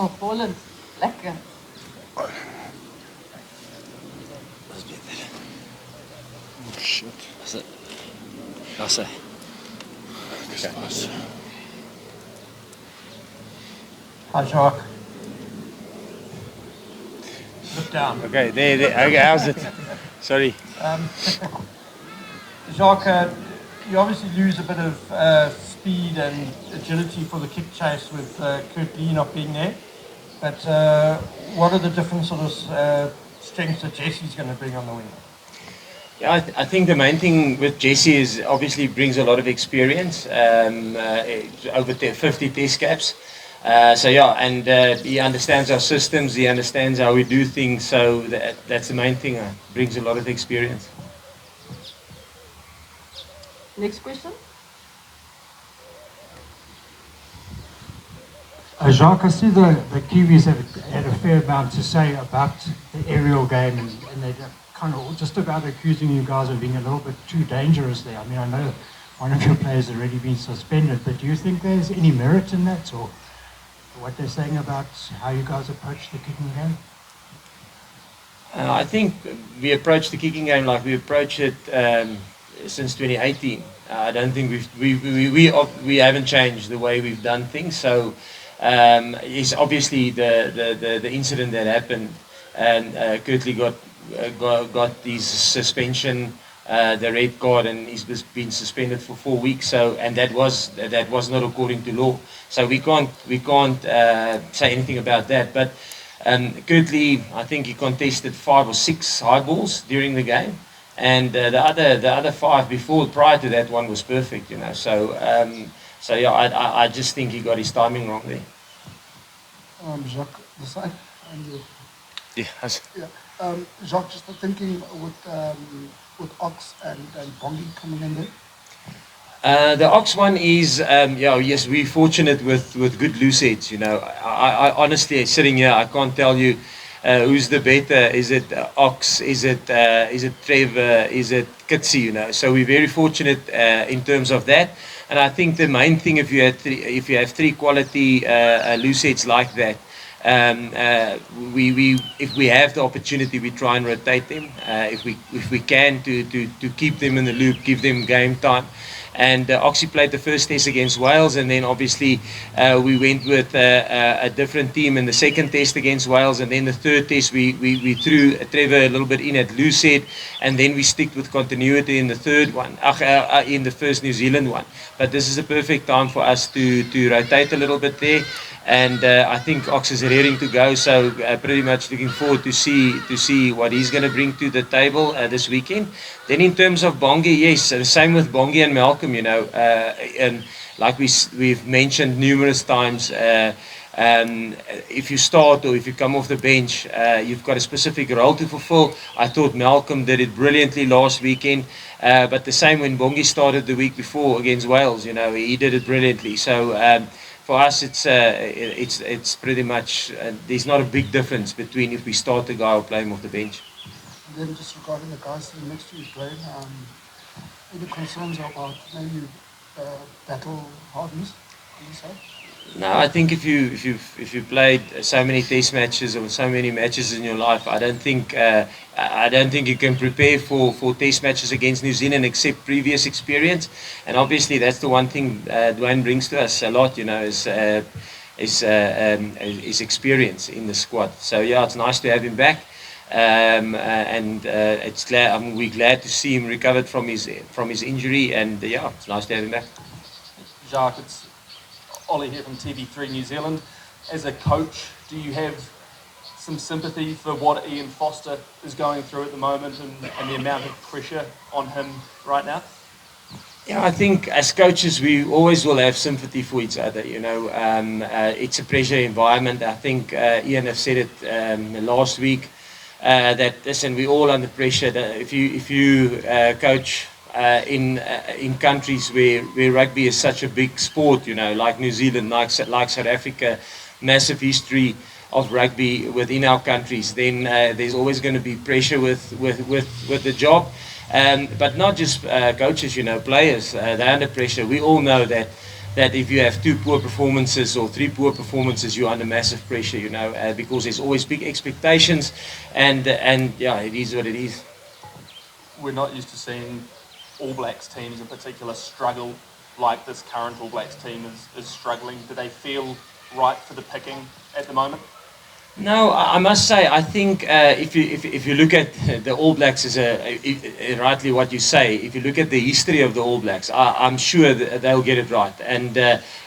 Oh, Poland. Lekker. That's better. Oh shit. That's it. That's it. Okay. Nice. Hi, Jacques. Look down. Okay, there. Okay, how's it? Sorry. Jacques, you obviously lose a bit of speed and agility for the kick chase with Kurt Lee not being there. But what are the different sort of strengths that Jesse's going to bring on the wing? Yeah, I think the main thing with Jesse is obviously brings a lot of experience, over 50 test caps. So yeah, and he understands our systems, he understands how we do things, so that's the main thing, brings a lot of experience. Next question. Jacques, I see the Kiwis have had a fair amount to say about the aerial game, and they're kind of just about accusing you guys of being a little bit too dangerous there. I mean, I know one of your players has already been suspended, but do you think there's any merit in that, or what they're saying about how you guys approach the kicking game? I think we approach the kicking game like we approach it since 2018. I don't think we haven't changed the way we've done things. So it's obviously the incident that happened, and Kurtley got his suspension, the red card, and he's been suspended for 4 weeks. So, and that was not according to law. So we can't say anything about that. But Kurtley, I think he contested 5 or 6 high balls during the game, and the other 5 prior to that one was perfect. So yeah, I just think he got his timing wrong there. Jacques, the side. Yeah. Jacques, just thinking with Ox and Bongi coming in there. The Ox one is, yes, we're fortunate with good loose heads. I honestly, sitting here, I can't tell you who's the better. Is it Ox? Is it Trevor? Is it Kitsi? So we're very fortunate in terms of that. And I think the main thing, if you have 3 quality loose heads like that, if we have the opportunity, we try and rotate them. If we can to keep them in the loop, give them game time. And Oxy played the first test against Wales, and then obviously we went with a different team in the second test against Wales, and then the third test we threw Trevor a little bit in at loose head, and then we stick with continuity in the third one, in the first New Zealand one. But this is a perfect time for us to rotate a little bit there. And I think Ox is raring to go, so pretty much looking forward to see what he's going to bring to the table this weekend. Then in terms of Bongi, yes, the same with Bongi and Malcolm, and like we've mentioned numerous times, if you start or if you come off the bench, you've got a specific role to fulfill. I thought Malcolm did it brilliantly last weekend, but the same when Bongi started the week before against Wales, he did it brilliantly. So for us, it's pretty much, there's not a big difference between if we start the guy or play him off the bench. And then just regarding the guys sitting next to you playing, any concerns about maybe battle hardness on the side? No, I think if you played so many test matches or so many matches in your life, I don't think you can prepare for test matches against New Zealand except previous experience. And obviously that's the one thing Duane brings to us a lot, is experience in the squad. So yeah, it's nice to have him back. We're glad to see him recovered from his injury, and yeah, it's nice to have him back. Jacques, it's Ollie here from TV3 New Zealand. As a coach, do you have some sympathy for what Ian Foster is going through at the moment and the amount of pressure on him right now? Yeah, I think as coaches we always will have sympathy for each other. It's a pressure environment. I think Ian has said it last week. That listen, we're all under pressure. That if you coach in countries where rugby is such a big sport, like New Zealand, like South Africa, massive history of rugby within our countries, then there's always going to be pressure with the job. But not just coaches, players, they're under pressure. We all know that that if you have 2 poor performances or 3 poor performances, you're under massive pressure, you know, because there's always big expectations, and yeah, it is what it is. We're not used to seeing All Blacks teams in particular struggle like this current All Blacks team is struggling. Do they feel right for the picking at the moment? No, I must say, I think if you look at the All Blacks as rightly what you say, if you look at the history of the All Blacks, I'm sure that they'll get it right. And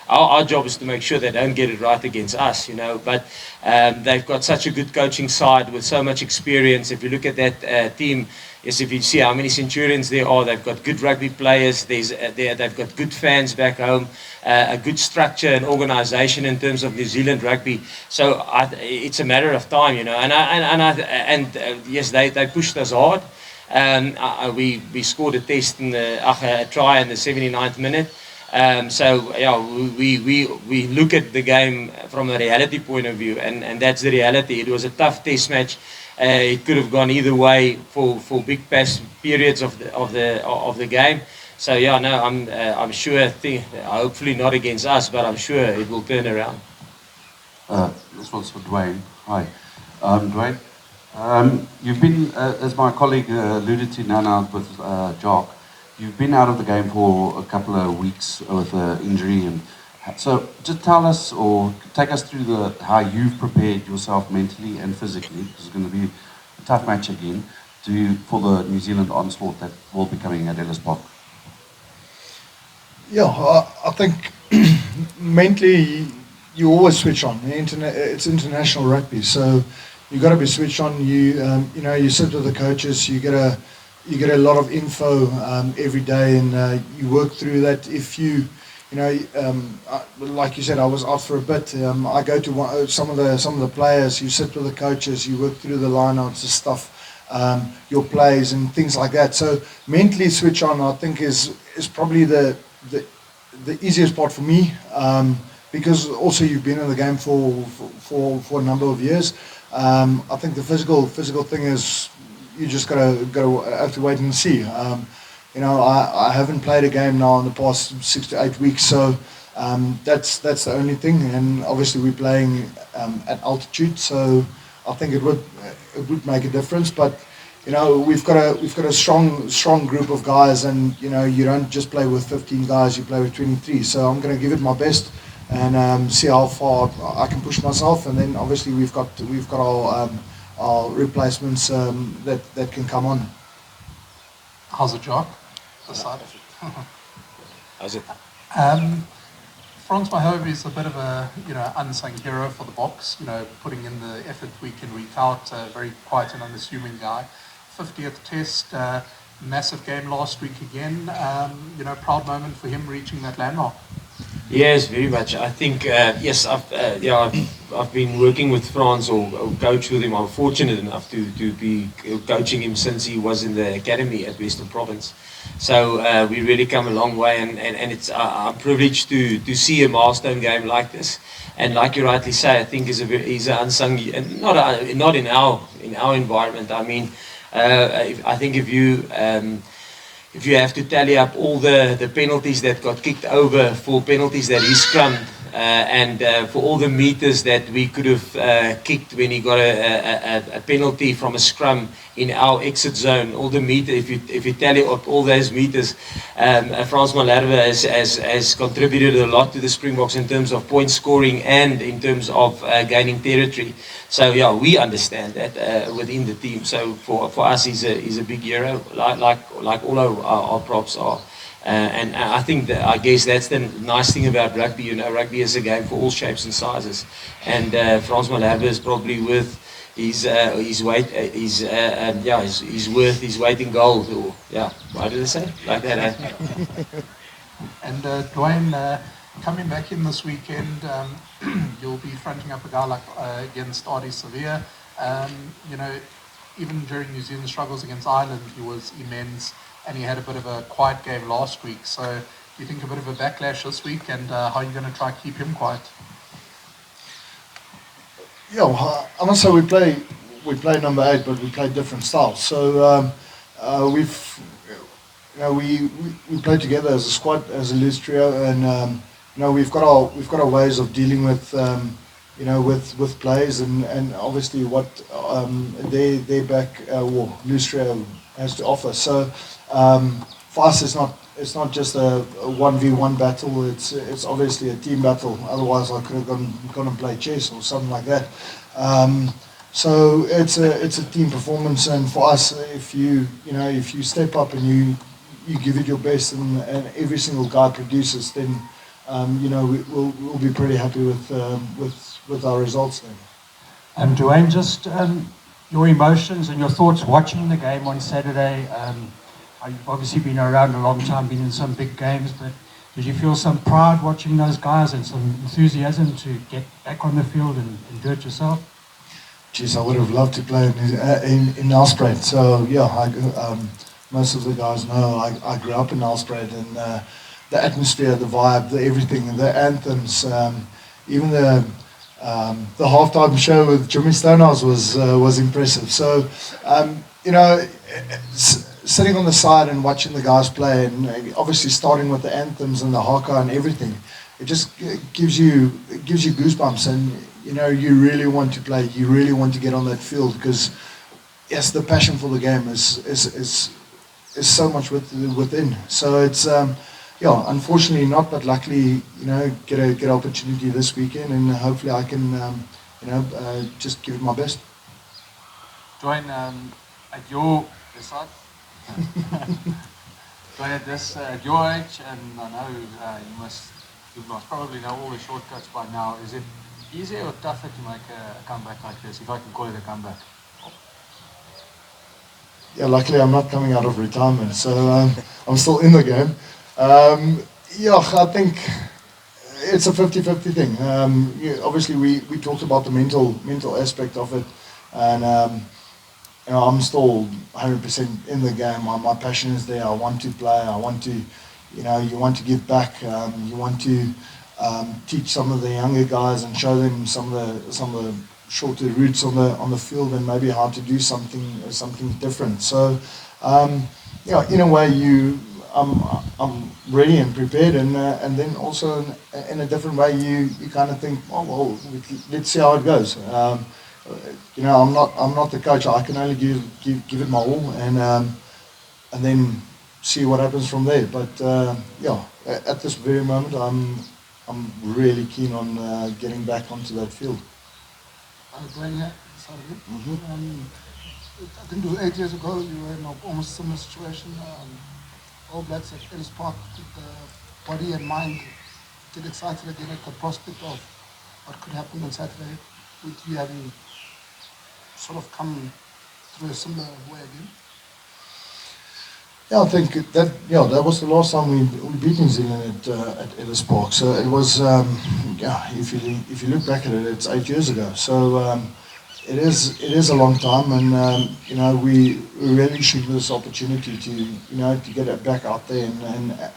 our job is to make sure they don't get it right against us, you know. But they've got such a good coaching side with so much experience. If you look at that team, yes, if you see how many Centurions there are, they've got good rugby players. They've got good fans back home, a good structure and organisation in terms of New Zealand rugby. So it's a matter of time, you know. And yes, they pushed us hard. We scored a try in the 79th minute. So yeah, we look at the game from a reality point of view, and that's the reality. It was a tough test match. It could have gone either way for big periods of the game. So yeah, no, I'm sure. Hopefully not against us, but I'm sure it will turn around. This one's for Duane. Hi, Duane. You've been, as my colleague alluded to now with Jacques, you've been out of the game for a couple of weeks with an injury, and so just tell us or take us through how you've prepared yourself mentally and physically. It's going to be a tough match again for the New Zealand onslaught that will be coming at Ellis Park. Yeah, I think mentally you always switch on. It's international rugby, so you got to be switched on. You sit with the coaches. You get a lot of info every day, and you work through that. If like you said, I was out for a bit. I go to some of the players. You sit with the coaches. You work through the lineouts and stuff, your plays and things like that. So mentally switch on, I think, is probably the easiest part for me, because also you've been in the game for a number of years. I think the physical thing is you just have to wait and see. I haven't played a game now in the past 6 to 8 weeks, so that's the only thing. And obviously we're playing at altitude, so I think it would make a difference. But we've got a strong group of guys, and you don't just play with 15 guys, you play with 23. So I'm going to give it my best and see how far I can push myself. And then obviously we've got our replacements that can come on. How's it, Jacques? How's it? Frans Mahove is a bit of a unsung hero for the Boks. Putting in the effort week in, week out. Very quite an unassuming guy. 50th Test, massive game last week again. Proud moment for him reaching that landmark. Yes, very much. I think yes. I've been working with Frans or coach with him. I'm fortunate enough to be coaching him since he was in the academy at Western Province. So we really come a long way, and it's I'm privileged to see a milestone game like this. And like you rightly say, I think he's an unsung, and not in our environment. I mean, I think if you have to tally up all the penalties that got kicked over for penalties that he scrummed, and for all the meters that we could have kicked when he got a penalty from a scrum in our exit zone, all the meters, if you tally up all those meters, Frans Nienaber has contributed a lot to the Springboks in terms of point scoring and in terms of gaining territory. So yeah, we understand that within the team. So for us, he's a big hero, like all our props are. And I guess that's the nice thing about rugby. Rugby is a game for all shapes and sizes. And Frans Nienaber is probably worth his weight. He's worth his weight in gold. Or why did I say like that? And Duane, coming back in this weekend, you'll be fronting up a guy like against Ardie Savea. Even during New Zealand's struggles against Ireland, he was immense. And he had a bit of a quiet game last week. So do you think a bit of a backlash this week, and how are you going to try to keep him quiet? Yeah, I must say we play number 8, but we play different styles. So we play together as a squad, as a loose trio, and we've got our ways of dealing with with players and obviously what their back or Lustria has to offer. So for us, it's not just a 1v1 battle. It's obviously a team battle. Otherwise, I could have gone and played chess or something like that. So it's a team performance, and for us, if you step up and you give it your best, and every single guy produces, then we'll be pretty happy with our results then. Duane, just your emotions and your thoughts watching the game on Saturday. You've obviously been around a long time, been in some big games, but did you feel some pride watching those guys and some enthusiasm to get back on the field and do it yourself? Geez, I would have loved to play in Nelspruit. So yeah, most of the guys know I grew up in Nelspruit, and the atmosphere, the vibe, everything, the anthems, even the halftime show with Jimmy Stonehouse was impressive. So sitting on the side and watching the guys play, and obviously starting with the anthems and the haka and everything, it just gives you goosebumps, and you really want to play, you really want to get on that field, because yes, the passion for the game is so much within. So it's unfortunately not, but luckily get an opportunity this weekend, and hopefully I can just give it my best. Duane, at your side. Duane, at your age, and I know you must probably know all the shortcuts by now. Is it easier or tougher to make a comeback like this, if I can call it a comeback? Yeah, luckily I'm not coming out of retirement, so I'm still in the game. I think it's a 50-50 thing. Obviously, we talked about the mental aspect of it, and I'm still 100% in the game. My passion is there. I want to play. I want to, you want to give back. You want to teach some of the younger guys and show them some of the shorter routes on the field, and maybe how to do something different. So, in a way, I'm ready and prepared, and then also in a different way, you kind of think, oh well, let's see how it goes. I'm not the coach. I can only give it my all, and then see what happens from there. But at this very moment, I'm really keen on getting back onto that field. Duane, sorry. I think it was 8 years ago, you were in almost similar situation. All Blacks at Ellis Park, did the body and mind get excited again at the prospect of what could happen on Saturday, with you having sort of come through a similar way again? Yeah, I think that was the last time we beat New Zealand at Ellis Park. So it was, if you look back at it, it's 8 years ago. So it is a long time, and we really should this opportunity to get it back out there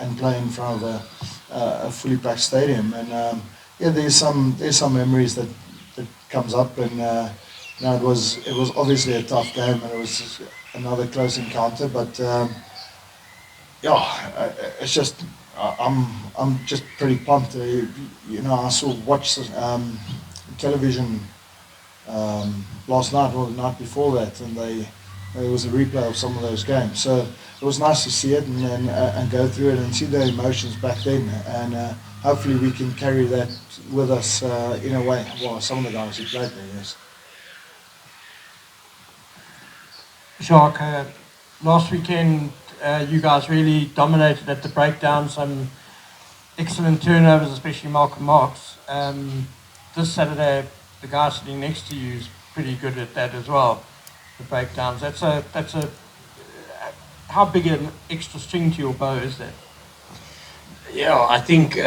and play in front of a fully packed stadium. And there's some memories that comes up, and it was obviously a tough game, and it was another close encounter, but. It's just I'm just pretty pumped. I watched television last night or the night before that, and there was a replay of some of those games. So it was nice to see it and go through it and see the emotions back then, and hopefully we can carry that with us in a way. Well, some of the guys who played there, yes. Jacques, last weekend. You guys really dominated at the breakdown, some excellent turnovers, especially Malcolm Marx. This Saturday, the guy sitting next to you is pretty good at that as well, the breakdowns. That's a how big an extra string to your bow is that? Yeah, I think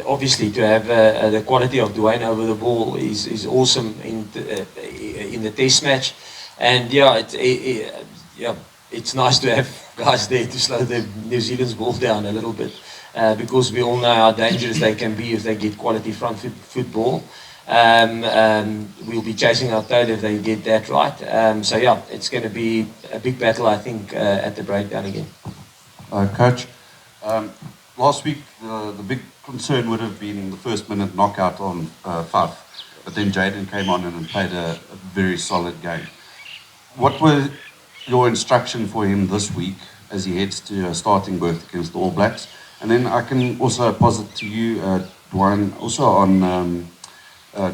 obviously to have the quality of Duane over the ball is awesome in the test match, and it's nice to have guys there to slow the New Zealand's ball down a little bit, because we all know how dangerous they can be if they get quality front football. We'll be chasing our tail if they get that right. It's going to be a big battle, I think, at the breakdown again. Coach, last week the big concern would have been the first minute knockout on Faf, but then Jaden came on and played a very solid game. What were your instruction for him this week as he heads to a starting berth against the All Blacks? And then I can also posit to you, Duane, also on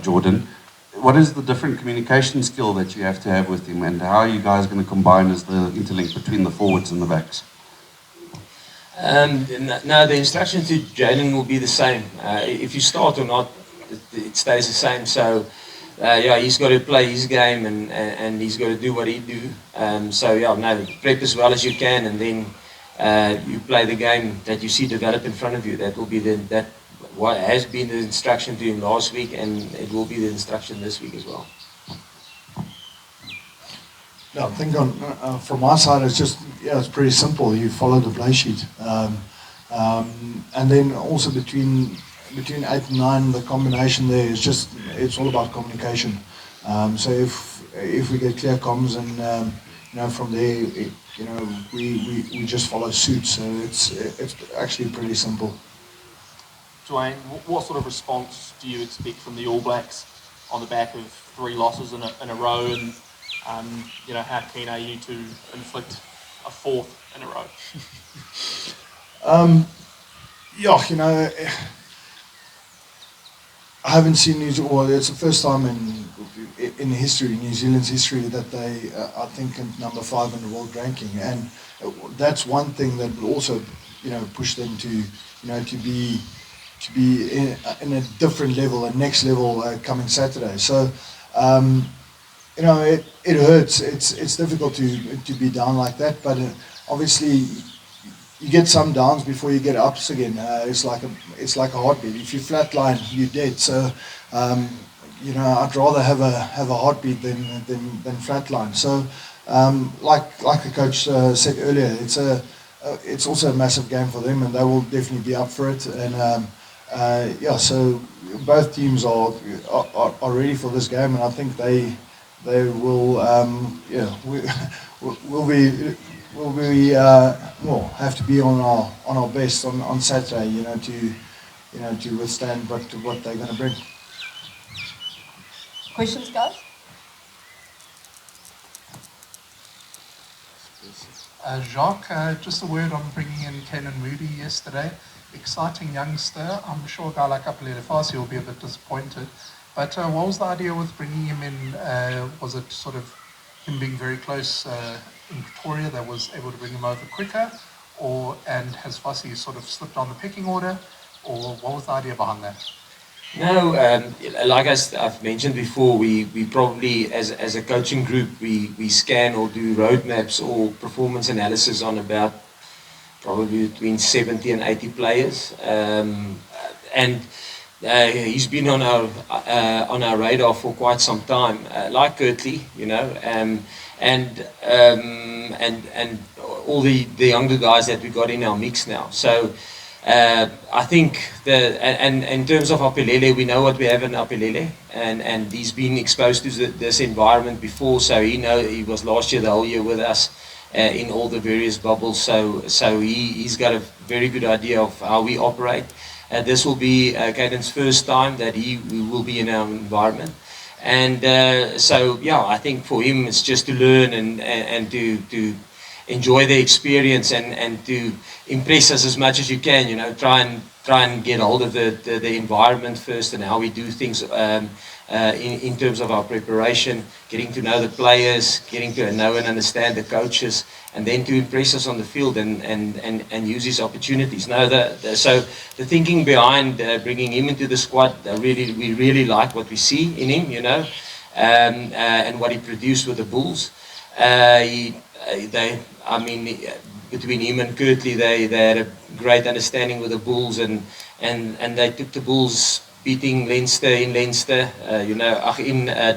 Jordan. What is the different communication skill that you have to have with him, and how are you guys going to combine as the interlink between the forwards and the backs? No, the instruction to Jaden will be the same. If you start or not, it stays the same. So, yeah, he's got to play his game and he's got to do what he do. So, yeah, no, prep as well as you can, and then you play the game that you see develop in front of you. That will be what has been the instruction to him last week, and it will be the instruction this week as well. Yeah, I think from my side, it's pretty simple. You follow the play sheet, and then also between 8 and 9, the combination there is it's all about communication. So if we get clear comms, and from there, we just follow suit. So it's actually pretty simple. Duane, what sort of response do you expect from the All Blacks on the back of 3 losses in a row, and how keen are you to inflict a 4th in a row? I haven't seen New Zealand. Well, it's the first time in history, New Zealand's history, that they, I think, number 5 in the world ranking, and that's one thing that will also, push them to be in a different level, a next level coming Saturday. So, it hurts. It's difficult to be down like that, but obviously you get some downs before you get ups again. It's like a heartbeat. If you flatline, you're dead. So, I'd rather have a heartbeat than flatline. So, like the coach said earlier, it's also a massive game for them, and they will definitely be up for it. And so both teams are ready for this game, and I think they will have to be on our best on Saturday, to withstand what they're going to bring. Questions, guys? Jacques, just a word on bringing in Canan Moody yesterday. Exciting youngster. I'm sure a guy like Apelele Fasi will be a bit disappointed. But what was the idea with bringing him in? Was it sort of him being very close in Pretoria that was able to bring him over quicker? And has Fasi sort of slipped on the pecking order? Or what was the idea behind that? No, like I've mentioned before, we probably, as a coaching group, we scan or do roadmaps or performance analysis on about probably between 70 and 80 players, and he's been on our radar for quite some time, like Kirtley, and all the younger guys that we got in our mix now. So I think and in terms of Apelele, we know what we have in Apelele, and he's been exposed to this environment before, so he was last year the whole year with us. In all the various bubbles, so he's got a very good idea of how we operate. This will be Caden's first time that he will be in our environment, and I think for him it's just to learn and to enjoy the experience and to impress us as much as you can. Try and get hold of the environment first and how we do things. In terms of our preparation, getting to know the players, getting to know and understand the coaches, and then to impress us on the field and use his opportunities. So the thinking behind bringing him into the squad, we really like what we see in him, and what he produced with the Bulls. Between him and Kirtley, they had a great understanding with the Bulls, and they took the Bulls, beating Leinster in Leinster, in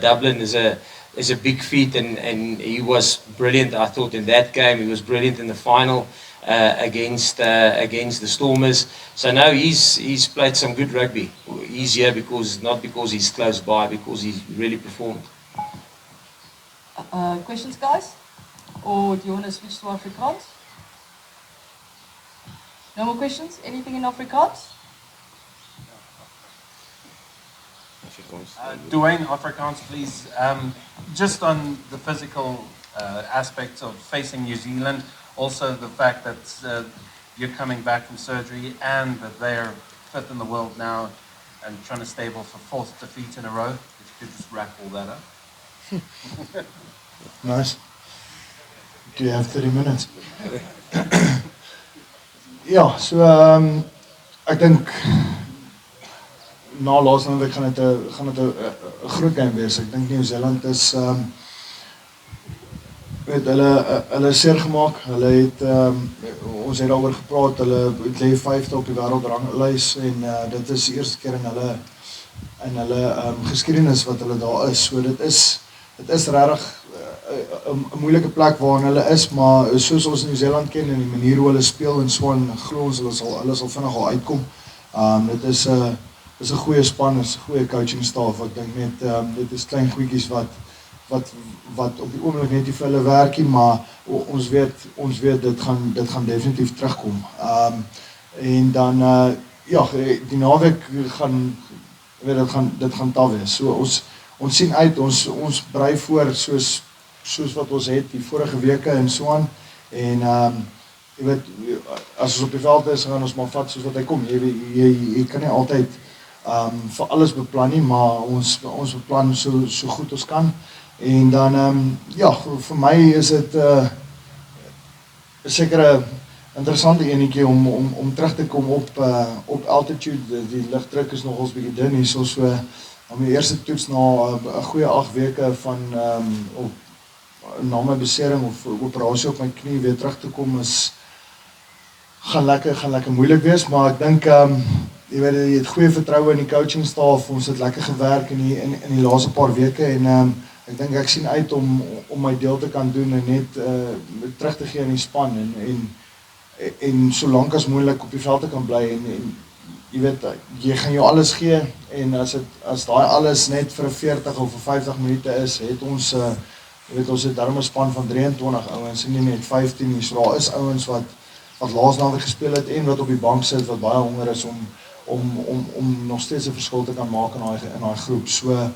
Dublin is a big feat, and he was brilliant. I thought in that game he was brilliant in the final against the Stormers. So now he's played some good rugby. He's here not because he's close by, because he's really performed. Questions, guys? Or do you want to switch to Afrikaans? No more questions? Anything in Afrikaans? Duane, Afrikaans, please. Just on the physical aspects of facing New Zealand, also the fact that you're coming back from surgery and that they're fifth in the world now and trying to stable for fourth defeat in a row. If you could just wrap all that up. Nice. Do you have 30 minutes? Ja, so ek dink na laasnaweek week gaan dit 'n groot game wees. Ek dink New Zealand is hulle seer gemaak. Hulle het ons het daaroor gepraat. Hulle lê 5de op die wêreldranglys en dit is die eerste keer in hulle geskiedenis wat hulle daar is. So dit is regtig 'n moeilike plek waarin hulle is, maar soos ons New Zealand ken en die manier hoe hulle speel en so en glo ons hulle sal vinnig al uitkom. Dit is 'n goeie span, is 'n goeie coaching staf. Ek dink net dit is klein goedjies wat op die oomblik net nie vir hulle werk nie, maar ons weet dit gaan definitief terugkom. En dan die naweek dit gaan taaf wees. So ons sien uit, ons brei voor soos wat ons het die vorige weke en so aan. En jy weet, as ons op die veld is, gaan ons maar vat soos wat hy kom. Jy kan nie altyd vir alles beplan nie, maar ons beplan so goed ons kan. En dan vir my is dit 'n sekere interessante enetjie om terug te kom op altitude. Die lugdruk is nogals bietjie dun hier, so om die eerste toets na 'n goeie 8 weke van na my besering of operasie op my knie weer terug te kom gaan lekker moeilik wees, maar ek dink jy weet jy het goeie vertroue in die coaching staf. Ons het lekker gewerk in die laaste paar weke en ek dink ek sien uit om my deel te kan doen en net terug te gee in die span en solank as moontlik op die veld te kan bly en jy weet jy gaan jou alles gee en as daai alles net vir 40 of 50 minute is, het ons ons het darm 'n span van 23 ouens en nie net 15 nie. So daar is ouens wat laasnaweek gespeel het en wat op die bank sit wat baie honger is om nog steeds 'n verskil te kan maak in daai groep. So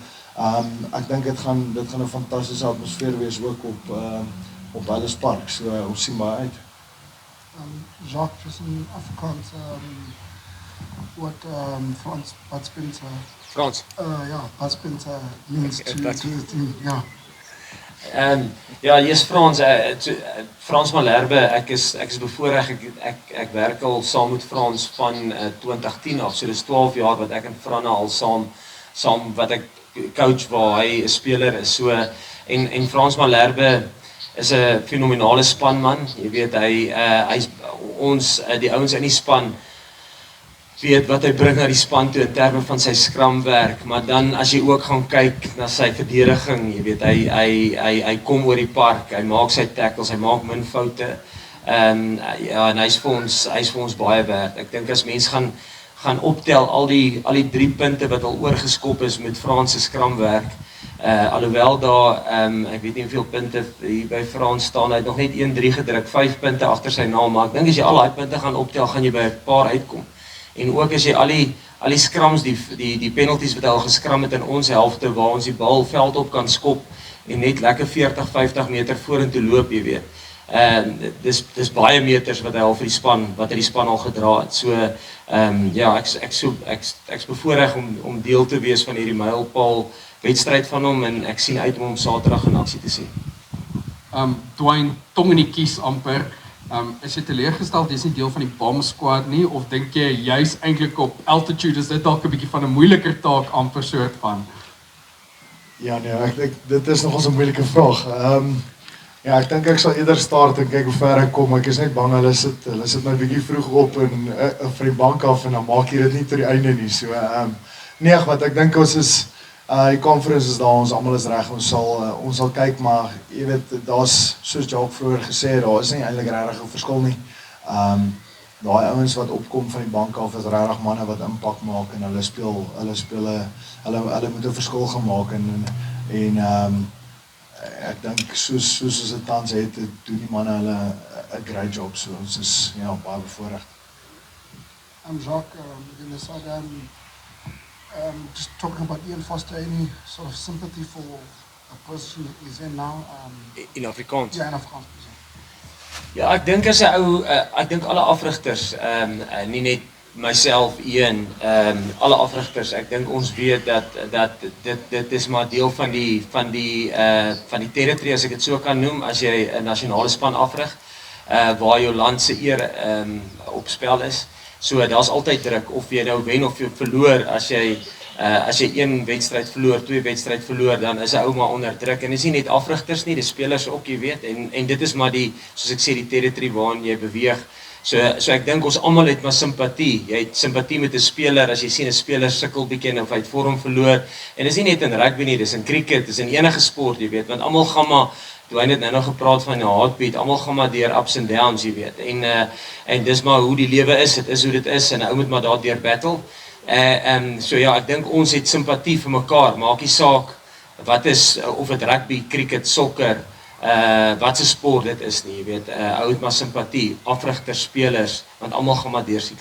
ek dink dit gaan 'n fantastiese atmosfeer wees ook op Ellis Park. So ons sien baie uit. Jacques, just in Afrikaans, what Badspinter? Frans. Badspinter means to the team, Jy's Frans, Frans Malherbe, ek is bevoorreg, ek werk al saam met Frans van 2010 af, so dis 12 jaar wat ek en Franne al saam wat ek coach waar hy 'n speler is, so, en Frans Malherbe is 'n fenominale spanman, jy weet, hy's die ouens in die span, weet wat hy bring na die span toe in terme van sy skramwerk, maar dan as jy ook gaan kyk na sy verdediging, jy weet, hy kom oor die park, hy maak sy tackles, hy maak min foute, en hy's vir ons baie werd. Ek dink as mens gaan optel al die 3 punte wat al oorgeskop is met Frans se skramwerk, alhoewel daar, ek weet nie hoeveel punte hier by Frans staan, hy het nog net 1-3 gedruk, 5 punte agter sy naam, maar ek dink as jy al daai punte gaan optel, gaan jy by 'n paar uitkom. En ook as jy al die skrams, die penalties wat hy al geskram het in ons helfte, waar ons die bal veld op kan skop, en net lekker 40-50 meter vorentoe loop, jy weet. Dis baie meters wat hy al vir die span al gedra het. So, ek's bevoorreg om deel te wees van hierdie mylpaal wedstryd van hom, en ek sien uit om hom Saterdag in aksie te sien. Duane, tong in die kies amper. Is jy teleurgesteld, jy is nie deel van die bomb squad nie, of dink jy juist eintlik op altitude is dit dalk 'n bietjie van 'n moeiliker taak amper soort van? Ja nee, ek dink dit is nogals 'n moeilike vraag. Ek dink ek sal eerder start en kyk hoe ver ek kom. Ek is net bang hulle sit my bietjie vroeg op en van die bank af en dan maak jy dit nie tot die einde nie. So nee, wat ek dink ons is die conference is daar, ons almal is reg, ons sal kyk, maar jy weet, daar's soos Jacques vroeër gesê het, daar is nie eintlik regtig 'n verskil nie. Daai ouens wat opkom van die bank af is regtig manne wat impak maak en hulle moet 'n verskil gaan maak en ek dink soos ons dit tans het, doen die manne hulle 'n great job, so ons is baie bevoorreg. Jacques, in the side Just talking about Ian Foster, any sort of sympathy for a person he's in now? In Afrikaans. Ja, in Afrikaans. Ja, ek dink as 'n ou, ek dink alle afrigters, nie net myself, Ian, alle afrigters, ek dink ons weet dat dit is maar deel van die territory, as ek dit so kan noem, as jy 'n nasionale span afrig, waar jou land se eer op spel is. So daar's altyd druk, of jy nou wen of jy verloor, as jy een wedstryd verloor, twee wedstryd verloor, dan is 'n ou maar onder druk. En dis nie net afrigters nie, dis spelers ook, jy weet, en dit is maar soos ek sê, die territory waarin jy beweeg. So ek dink ons almal het maar simpatie. Jy het simpatie met 'n speler as jy sien 'n speler sukkel bietjie of hy het vorm verloor. En dis nie net in rugby nie, dis in cricket, dis in enige sport, jy weet, want almal gaan maar, Duane het nou gepraat van 'n heartbeat, almal gaan maar deur ups and downs, jy weet. En dis maar hoe die lewe is, dit is hoe dit is, en 'n ou moet maar daardeur battle. So ja, ek dink ons het simpatie vir mekaar, maak nie saak wat is, of dit rugby, cricket, sokker, wat se sport dit is nie, jy weet, ou het maar simpatie, afrigters, spelers, want almal gaan maar deur siklus.